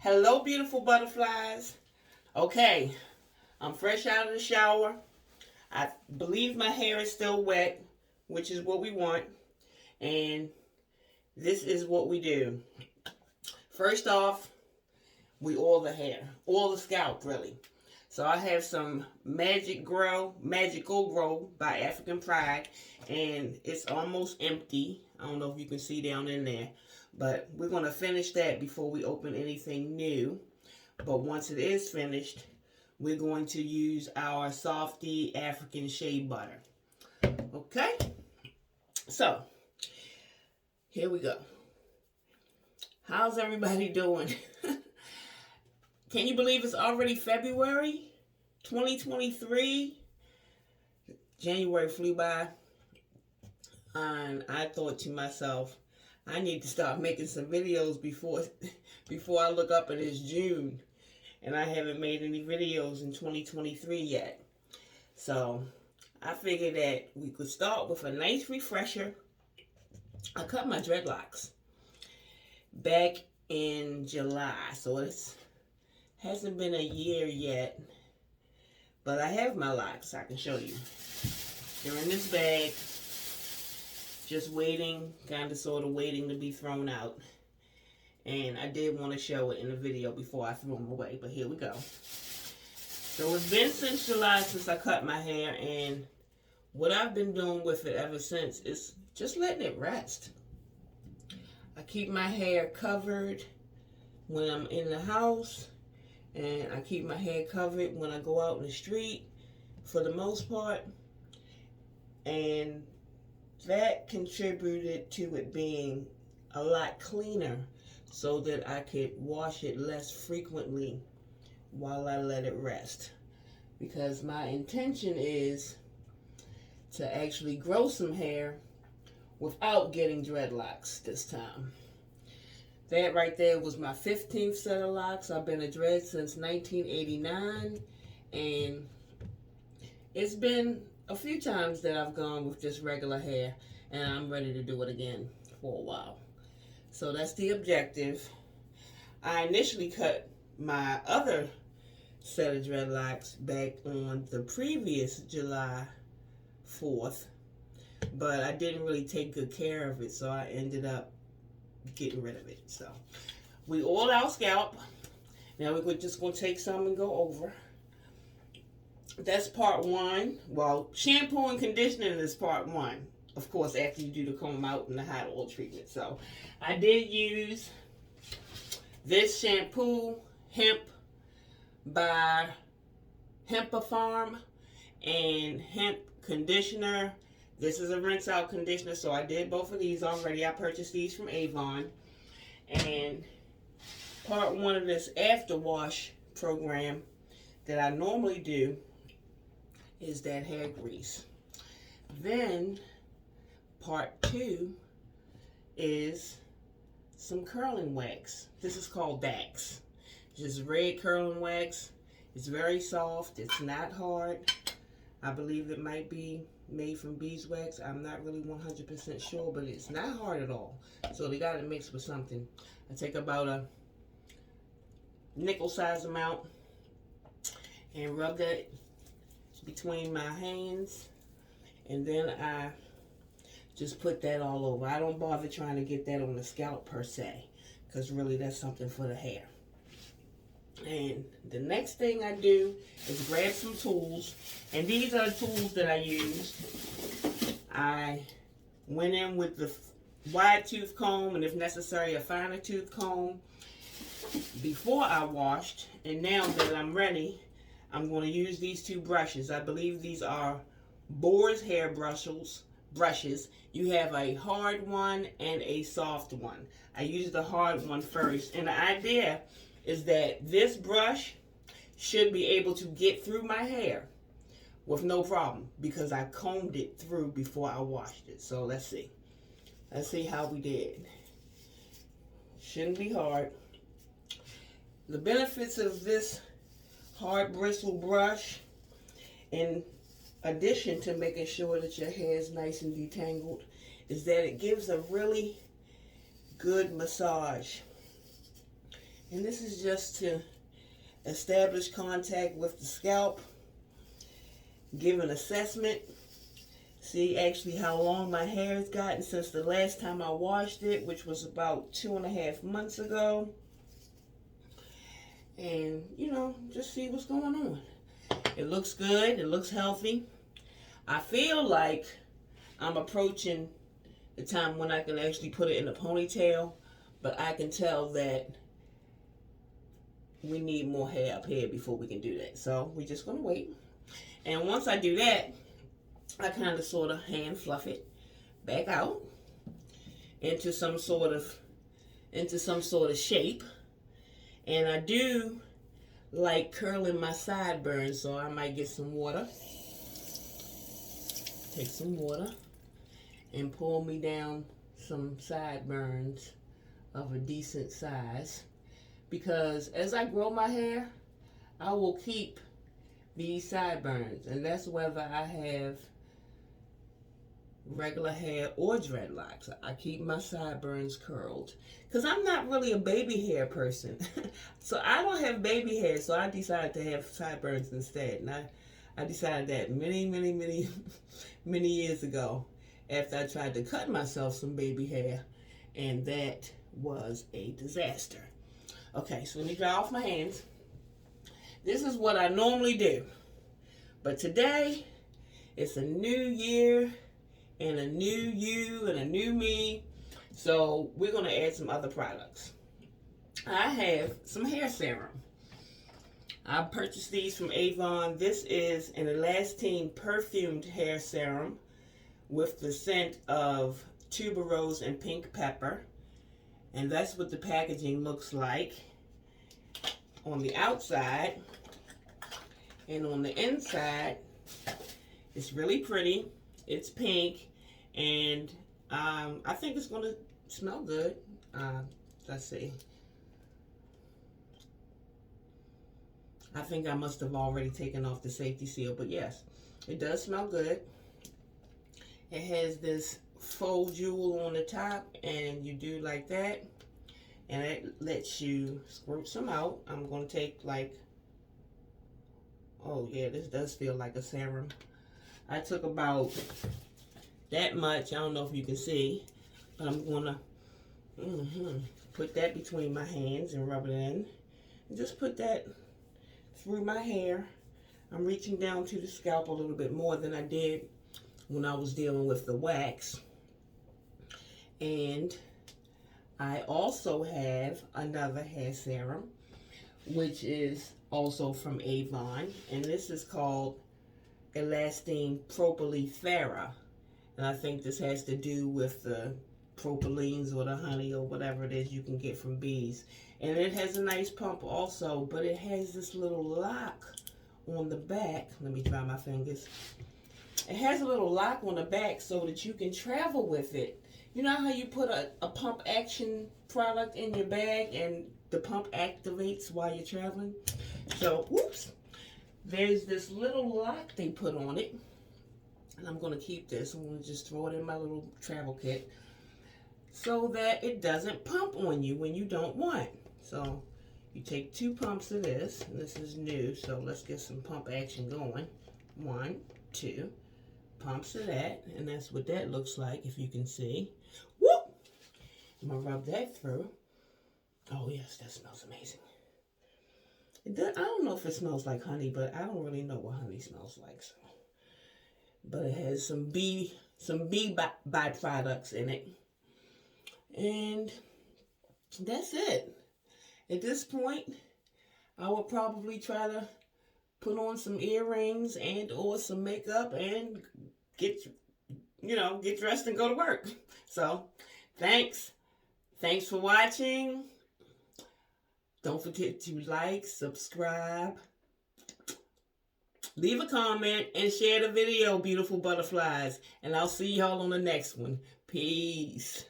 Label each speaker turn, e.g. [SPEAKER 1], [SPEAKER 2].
[SPEAKER 1] Hello, beautiful butterflies. Okay, I'm fresh out of the shower. I believe my hair is still wet, which is what we want. And this is what we do. First off, we oil the hair, oil the scalp, really. So I have some Magical Grow by African Pride, and it's almost empty. I don't know if you can see down in there, but we're going to finish that before we open anything new. But once it is finished, we're going to use our Softy African Shea Butter. Okay? So, here we go. How's everybody doing? Can you believe it's already February 2023? January flew by, and I thought to myself, I need to start making some videos before I look up and it's June, and I haven't made any videos in 2023 yet. So I figured that we could start with a nice refresher. I cut my dreadlocks back in July, so it hasn't been a year yet, but I have my locks. I can show you. They're in this bag, just waiting, sort of waiting to be thrown out. And I did want to show it in the video before I threw them away, but here we go. So it's been since July since I cut my hair, and what I've been doing with it ever since is just letting it rest. I keep my hair covered when I'm in the house, and I keep my hair covered when I go out in the street for the most part. And that contributed to it being a lot cleaner so that I could wash it less frequently while I let it rest. Because my intention is to actually grow some hair without getting dreadlocks this time. That right there was my 15th set of locks. I've been a dread since 1989, and it's been a few times that I've gone with just regular hair, and I'm ready to do it again for a while. So that's the objective. I initially cut my other set of dreadlocks back on the previous July 4th, but I didn't really take good care of it, so I ended up getting rid of it. So we oil our scalp. Now we're just going to take some and go over. That's part one. Well, shampoo and conditioning is part one. Of course, after you do the comb out and the hot oil treatment. So I did use this shampoo, Hemp by Hempafarm, and hemp conditioner. This is a rinse out conditioner, so I did both of these already. I purchased these from Avon. And part one of this after wash program that I normally do is that hair grease. Then part two is some curling wax. This is called Dax. Just red curling wax. It's very soft. It's not hard. I believe it might be made from beeswax. I'm not really 100% sure, but it's not hard at all. So they got it mixed with something. I take about a nickel size amount and rub that between my hands, and then I just put that all over. I don't bother trying to get that on the scalp per se, because really that's something for the hair. And the next thing I do is grab some tools, and these are the tools that I used. I went in with the wide tooth comb, and if necessary a finer tooth comb, before I washed. And now that I'm ready, I'm going to use these two brushes. I believe these are Boar's hair brushes. You have a hard one and a soft one. I used the hard one first, and the idea is that this brush should be able to get through my hair with no problem, because I combed it through before I washed it. So let's see. Let's see how we did. Shouldn't be hard. The benefits of this hard bristle brush, in addition to making sure that your hair is nice and detangled, is that it gives a really good massage. And this is just to establish contact with the scalp, give an assessment, see actually how long my hair has gotten since the last time I washed it, which was about 2.5 months ago. And, you know, just see what's going on. It looks good. It looks healthy. I feel like I'm approaching the time when I can actually put it in a ponytail, but I can tell that we need more hair up here before we can do that. So we're just gonna wait. And once I do that, I kind of sort of hand fluff it back out into some sort of shape. And I do like curling my sideburns, so I might get some water. Take some water and pull me down some sideburns of a decent size. Because as I grow my hair, I will keep these sideburns. And that's whether I have regular hair or dreadlocks. I keep my sideburns curled. Because I'm not really a baby hair person. So I don't have baby hair, so I decided to have sideburns instead. And I decided that many years ago after I tried to cut myself some baby hair. And that was a disaster. Okay, so let me dry off my hands. This is what I normally do. But today, it's a new year and a new you and a new me. So we're going to add some other products. I have some hair serum. I purchased these from Avon. This is an Elastine perfumed hair serum with the scent of tuberose and pink pepper. And that's what the packaging looks like on the outside. And on the inside, it's really pretty. It's pink. And I think it's going to smell good. Let's see. I think I must have already taken off the safety seal. But yes, it does smell good. It has this faux jewel on the top, and you do like that, and it lets you squirt some out. I'm going to take like, oh yeah, this does feel like a serum. I took about that much. I don't know if you can see, but I'm going to put that between my hands and rub it in. And just put that through my hair. I'm reaching down to the scalp a little bit more than I did when I was dealing with the wax. And I also have another hair serum, which is also from Avon, and this is called Elastine Propylethera. And I think this has to do with the propylene or the honey or whatever it is you can get from bees. And it has a nice pump also, but it has this little lock on the back. Let me dry my fingers. It has a little lock on the back so that you can travel with it. You know how you put a pump action product in your bag and the pump activates while you're traveling? So, whoops. There's this little lock they put on it. And I'm going to keep this. I'm going to just throw it in my little travel kit so that it doesn't pump on you when you don't want. So, you take 2 pumps of this. And this is new, so let's get some pump action going. 1, 2 pumps of that. And that's what that looks like, if you can see. Whoop! I'm going to rub that through. Oh, yes, that smells amazing. I don't know if it smells like honey, but I don't really know what honey smells like. So. But it has some bee byproducts in it. And that's it. At this point, I will probably try to put on some earrings and or some makeup and get dressed and go to work. So, thanks. Thanks for watching. Don't forget to like, subscribe, leave a comment, and share the video, beautiful butterflies. And I'll see y'all on the next one. Peace.